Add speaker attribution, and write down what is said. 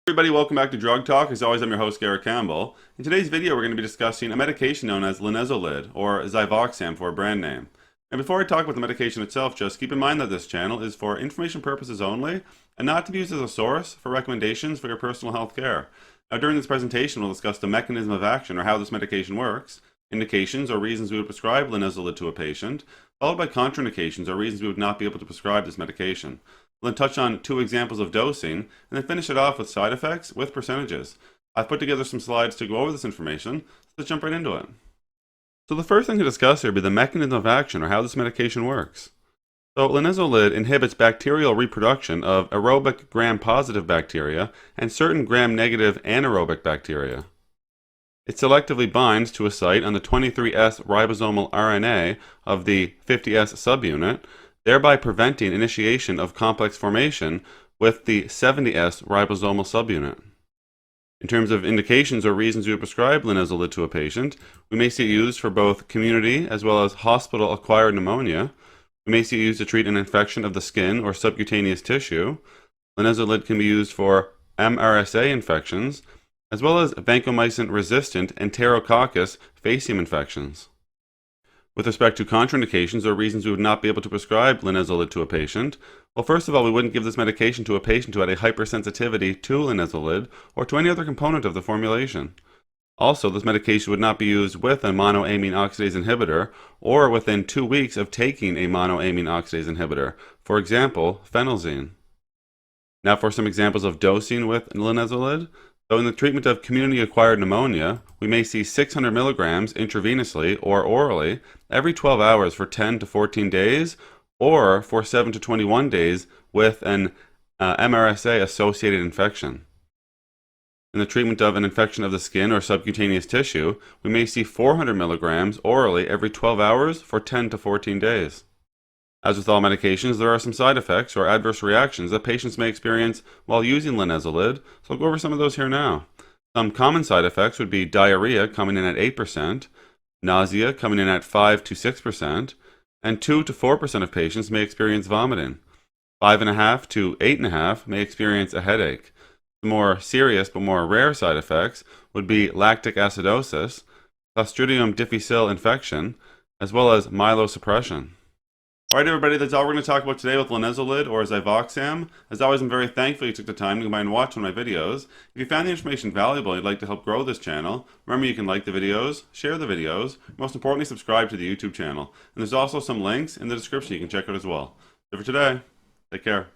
Speaker 1: Everybody, welcome back to Drug Talk. As always, I'm your host, Garrett Campbell. In today's video, we're going to be discussing a medication known as Linezolid, or Zyvoxam for a brand name. And before I talk about the medication itself, just keep in mind that this channel is for information purposes only, and not to be used as a source for recommendations for your personal health care. Now, during this presentation, we'll discuss the mechanism of action, or how this medication works, indications or reasons we would prescribe Linezolid to a patient, followed by contraindications or reasons we would not be able to prescribe this medication. We'll then touch on 2 examples of dosing, and then finish it off with side effects with percentages. I've put together some slides to go over this information, so let's jump right into it. So the first thing to discuss here would be the mechanism of action, or how this medication works. So Linezolid inhibits bacterial reproduction of aerobic gram-positive bacteria and certain gram-negative anaerobic bacteria. It selectively binds to a site on the 23S ribosomal RNA of the 50S subunit, thereby preventing initiation of complex formation with the 70S ribosomal subunit. In terms of indications or reasons we would prescribe Linezolid to a patient, we may see it used for both community as well as hospital-acquired pneumonia. We may see it used to treat an infection of the skin or subcutaneous tissue. Linezolid can be used for MRSA infections, as well as vancomycin-resistant Enterococcus faecium infections. With respect to contraindications or reasons we would not be able to prescribe Linezolid to a patient, well, first of all, we wouldn't give this medication to a patient who had a hypersensitivity to Linezolid or to any other component of the formulation. Also, this medication would not be used with a monoamine oxidase inhibitor or within 2 weeks of taking a monoamine oxidase inhibitor, for example, phenelzine. Now for some examples of dosing with Linezolid. So in the treatment of community-acquired pneumonia, we may see 600 milligrams intravenously or orally every 12 hours for 10 to 14 days, or for 7 to 21 days with an MRSA-associated infection. In the treatment of an infection of the skin or subcutaneous tissue, we may see 400 milligrams orally every 12 hours for 10 to 14 days. As with all medications, there are some side effects or adverse reactions that patients may experience while using Linezolid, so I'll go over some of those here now. Some common side effects would be diarrhea coming in at 8%, nausea coming in at 5 to 6%, and 2 to 4% of patients may experience vomiting. 5.5 to 8.5 may experience a headache. The more serious but more rare side effects would be lactic acidosis, Clostridium difficile infection, as well as myelosuppression. Alright everybody, that's all we're going to talk about today with Linezolid, or Zyvoxam. As always, I'm very thankful you took the time to come by and watch one of my videos. If you found the information valuable and you'd like to help grow this channel, remember you can like the videos, share the videos, most importantly subscribe to the YouTube channel. And there's also some links in the description you can check out as well. So for today, take care.